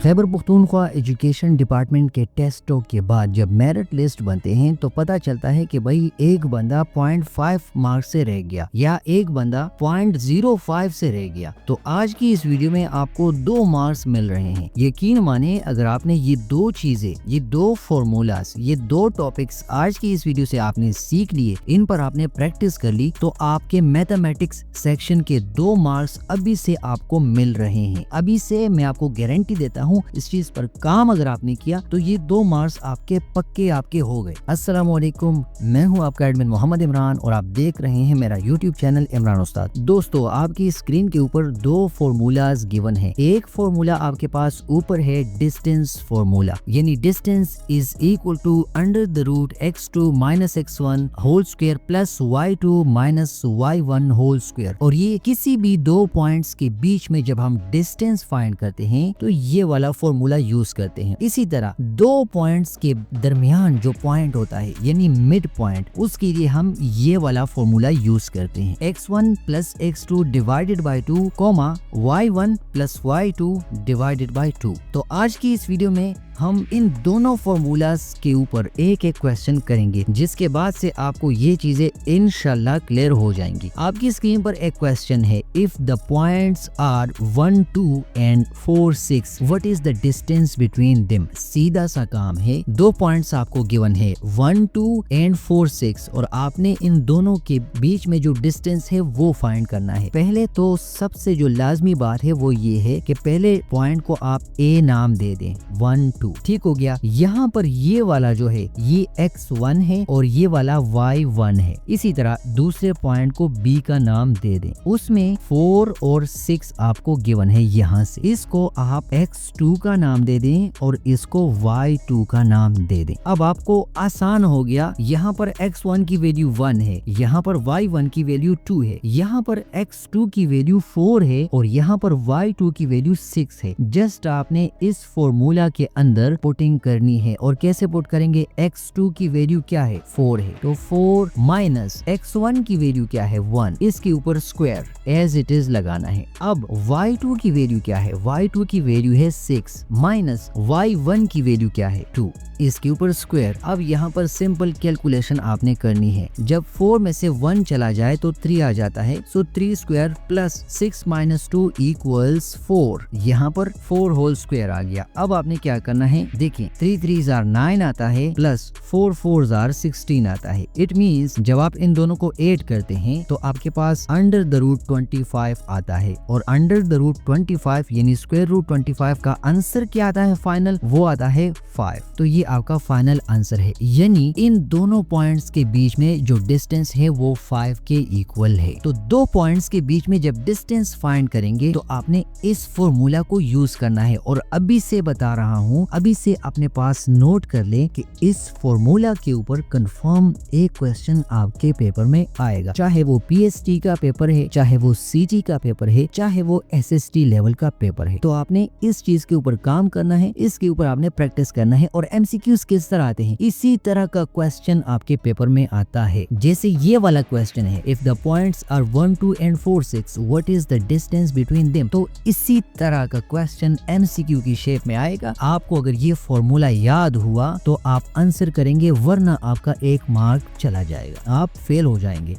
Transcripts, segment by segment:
Khyber Pakhtunkhwa education department के टेस्टों के बाद जब मेरिट लिस्ट बनते हैं तो पता चलता है कि भाई एक बंदा 0.5 मार्क्स से रह गया या एक बंदा 0.05 से रह गया। तो आज की इस वीडियो में आपको 2 मार्क्स मिल रहे हैं। यकीन माने अगर आपने ये 2 चीजें, ये 2 फॉर्मूलाज, ये 2 टॉपिक्स आज की इस वीडियो से आपने सीख लिए, इन पर आपने प्रैक्टिस कर ली, तो आपके मैथमेटिक्स सेक्शन के 2 मार्क्स अभी से आपको मिल रहे हैं। अभी से मैं आपको गारंटी देता हूँ, इस चीज पर काम अगर आपने किया तो ये 2 मार्क्स आपके पक्के आपके हो गए। अस्सलाम वालेकुम, मैं हूँ आपका एडमिन मोहम्मद इमरान और आप देख रहे हैं मेरा यूट्यूब चैनल इमरान उस्ताद। दोस्तों, आपकी स्क्रीन के ऊपर 2 फॉर्मूलाज गिवन है। एक फॉर्मूला आपके पास ऊपर है डिस्टेंस फॉर्मूला, यानी distance is equal to under the root x2 minus x1 whole square plus y2 minus y1 whole square. और ये किसी भी 2 पॉइंट्स के बीच में जब हम डिस्टेंस फाइंड करते हैं तो ये वाला फॉर्मूला यूज करते हैं। इसी तरह 2 पॉइंट्स के दरमियान जो पॉइंट होता है यानी मिड पॉइंट, उसके लिए हम ये वाला फॉर्मूला यूज करते हैं। x1 plus x2 divided by 2 comma y1 plus y2 divided by 2। तो आज की इस वीडियो में हम इन दोनों फॉर्मूलाज के ऊपर एक एक क्वेश्चन करेंगे, जिसके बाद से आपको ये चीजें इंशाल्लाह क्लियर हो जाएंगी। आपकी स्क्रीन पर एक क्वेश्चन है, if the points are 1, 2 and 4, 6 what is the distance between them. सीधा सा काम है, 2 पॉइंट्स आपको गिवन है 1, 2 एंड 4, 6 और आपने इन दोनों के बीच में जो डिस्टेंस है वो फाइंड करना है। पहले तो सबसे जो लाजमी बात है वो ये है कि पहले पॉइंट को आप ए नाम दे दें, 1, 2, ठीक हो गया। यहाँ पर ये वाला जो है ये x1 है और ये वाला y1 है। इसी तरह दूसरे पॉइंट को b का नाम दे दें, उसमें 4 और 6 आपको गिवन है। यहाँ से इसको आप x2 का नाम दे दें और इसको y2 का नाम दे दें। अब आपको आसान हो गया, यहाँ पर x1 की वैल्यू 1 है, यहाँ पर y1 की वैल्यू 2 है, यहाँ पर x2 की वैल्यू 4 है और यहाँ पर y2 की वैल्यू 6 है। जस्ट आपने इस फॉर्मूला के अंदर पुटिंग करनी है। और कैसे पुट करेंगे, x2 की वैल्यू क्या है, 4 है, तो 4 माइनस x1 की वैल्यू क्या है, 1, इसके ऊपर स्क्वायर एज इट इज लगाना है। अब y2 की वैल्यू क्या है, y2 की वैल्यू है 6 माइनस y1 की वैल्यू क्या है, 2, इसके ऊपर स्क्वायर। अब यहाँ पर सिंपल कैलकुलेशन आपने करनी है। जब 4 में से 1 चला जाए तो 3 आ जाता है, सो 3 स्क्वायर प्लस 6 माइनस 2 इक्वल्स 4। यहाँ पर 4 होल स्क्वायर आ गया। अब आपने क्या करना है, देखिए 3 3s are 9 आता है प्लस 4 4s are 16 आता है। इट मीन्स जब आप इन दोनों को ऐड करते हैं तो आपके पास अंडर द रूट 25 आता है और अंडर द रूट 25 यानी स्क्वायर रूट 25 का आंसर क्या आता है फाइनल, वो आता है 5। तो ये आपका फाइनल आंसर है, यानी इन दोनों पॉइंट्स के बीच में जो डिस्टेंस है वो 5 के इक्वल है। तो 2 पॉइंट्स के बीच में जब डिस्टेंस फाइंड करेंगे तो आपने इस फॉर्मूला को यूज करना है। और अभी से बता रहा हूँ, अभी से अपने पास नोट कर ले कि इस फॉर्मूला के ऊपर कंफर्म एक क्वेश्चन आपके पेपर में आएगा, चाहे वो पीएसटी का पेपर है, चाहे वो सीटी का पेपर है, चाहे वो एसएसटी लेवल का पेपर है। तो आपने इस चीज के ऊपर काम करना है, इसके ऊपर आपने प्रैक्टिस करना है। और एमसीक्यूज किस तरह आते हैं, इसी तरह का क्वेश्चन आपके पेपर में आता है। जैसे ये वाला क्वेश्चन है, if the points are 1, 2 and 4, 6 what is the distance between them. तो इसी तरह का क्वेश्चन एमसीक्यू की शेप में आएगा। आपको अगर ये फॉर्मूला याद हुआ तो आप आंसर करेंगे, वरना आपका 1 मार्क चला जाएगा, आप फेल हो जाएंगे।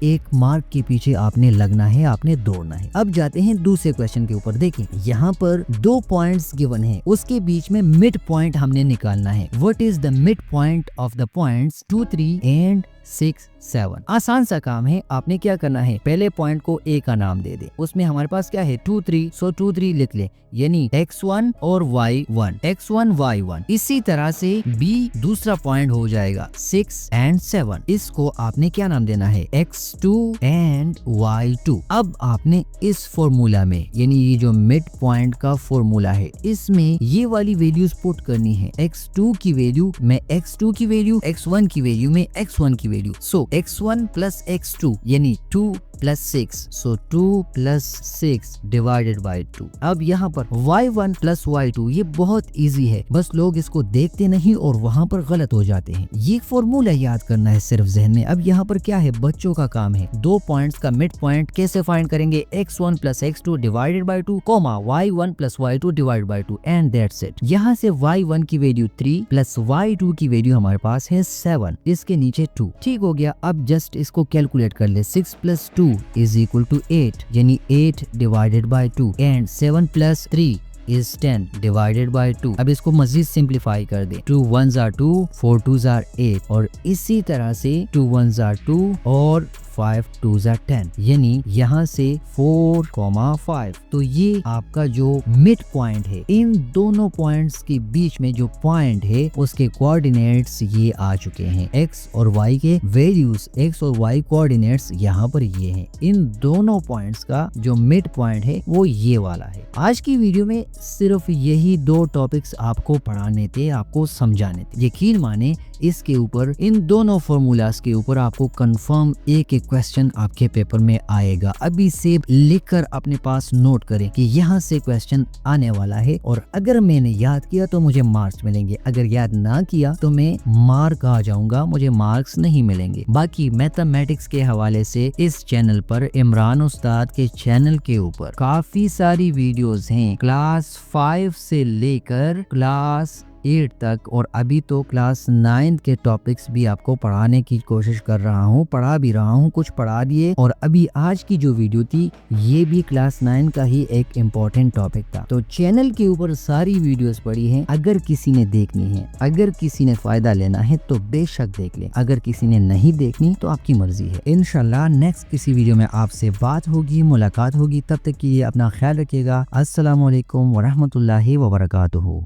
एक मार्क के पीछे आपने लगना है, आपने दौड़ना है। अब जाते हैं दूसरे क्वेश्चन के ऊपर। देखिए यहाँ पर 2 पॉइंट्स गिवन है, उसके बीच में मिड पॉइंट हमने निकालना है। What is the mid point of the points 2, 3 and 6, 7। आसान सा काम है, आपने क्या करना है, पहले पॉइंट को ए का नाम दे दे, उसमें हमारे पास क्या है 2, 3, सो 2, 3 लिख ले, यानी x1 और y1, x1 y1। इसी तरह से b दूसरा पॉइंट हो जाएगा 6 एंड 7, इसको आपने क्या नाम देना है, x2 एंड y2। अब आपने इस फॉर्मूला में, यानी ये जो मिड पॉइंट का फॉर्मूला है, इसमें ये वाली वैल्यूज पुट करनी है। x2 की वैल्यू में x2 की वैल्यू, x1 की वैल्यू में x1 की वैल्यू। सो x1 प्लस x2 यानी 2 plus 6, so 2 plus 6 divided by 2। अब यहाँ पर y1 प्लस y2 ये बहुत इजी है, बस लोग इसको देखते नहीं और वहाँ पर गलत हो जाते हैं। ये फॉर्मूला याद करना है सिर्फ जहन में। अब यहाँ पर क्या है, बच्चों का काम है। दो पॉइंट्स का मिड पॉइंट कैसे फाइंड करेंगे, x1 plus x2 divided by 2, y1 plus y2 divided by 2 and that's it. यहाँ से y1 की वैल्यू 3 प्लस y2 की वैल्यू हमारे पास है 7, इसके नीचे 2। ठीक हो गया। अब जस्ट इसको कैलकुलेट कर ले। 6 प्लस 2 इज इक्वल टू 8, यानी 8 divided by 2 and 7 plus 3 is 10 divided by 2। अब इसको मजीद सिंप्लीफाई कर दे। 2 1s are 2, 4 2s are 8 और इसी तरह से 2 1s are 2 और 5 2s are 10, यानी यहाँ से 4,5। तो ये आपका जो मिड पॉइंट है, इन दोनों पॉइंट्स के बीच में जो पॉइंट है उसके कोऑर्डिनेट्स ये आ चुके हैं। x और y के वैल्यूज, x और y कोऑर्डिनेट्स यहाँ पर ये हैं। इन दोनों पॉइंट्स का जो मिड पॉइंट है वो ये वाला है। आज की वीडियो में सिर्फ यही दो टॉपिक्स आपको पढ़ाने थे, आपको समझाने थे। यकीन माने इसके ऊपर, इन दोनों फॉर्मूलाज के ऊपर आपको कंफर्म एक एक क्वेश्चन आपके पेपर में आएगा। अभी से लिखकर अपने पास नोट करें कि यहाँ से क्वेश्चन आने वाला है और अगर मैंने याद किया तो मुझे मार्क्स मिलेंगे, अगर याद ना किया तो मैं मार्क आ जाऊंगा, मुझे मार्क्स नहीं मिलेंगे। बाकी मैथमेटिक्स के हवाले से इस चैनल पर, इमरान उस्ताद के चैनल के ऊपर काफी सारी वीडियोस हैं, क्लास 5 से लेकर क्लास 8 तक, और अभी तो क्लास 9 के टॉपिक्स भी आपको पढ़ाने की कोशिश कर रहा हूँ, पढ़ा भी रहा हूँ, कुछ पढ़ा दिए। और अभी आज की जो वीडियो थी ये भी क्लास 9 का ही एक इम्पोर्टेंट टॉपिक था। तो चैनल के ऊपर सारी वीडियोस पड़ी हैं, अगर किसी ने देखनी है, अगर किसी ने फायदा लेना है तो बेशक देख ले, अगर किसी ने नहीं देखनी तो आपकी मर्जी है। इंशाल्लाह नेक्स्ट किसी वीडियो में आपसे बात होगी, मुलाकात होगी। तब तक के लिए अपना ख्याल रखिएगा। अस्सलामु अलैकुम वरहमतुल्लाहि वबरकातुहू।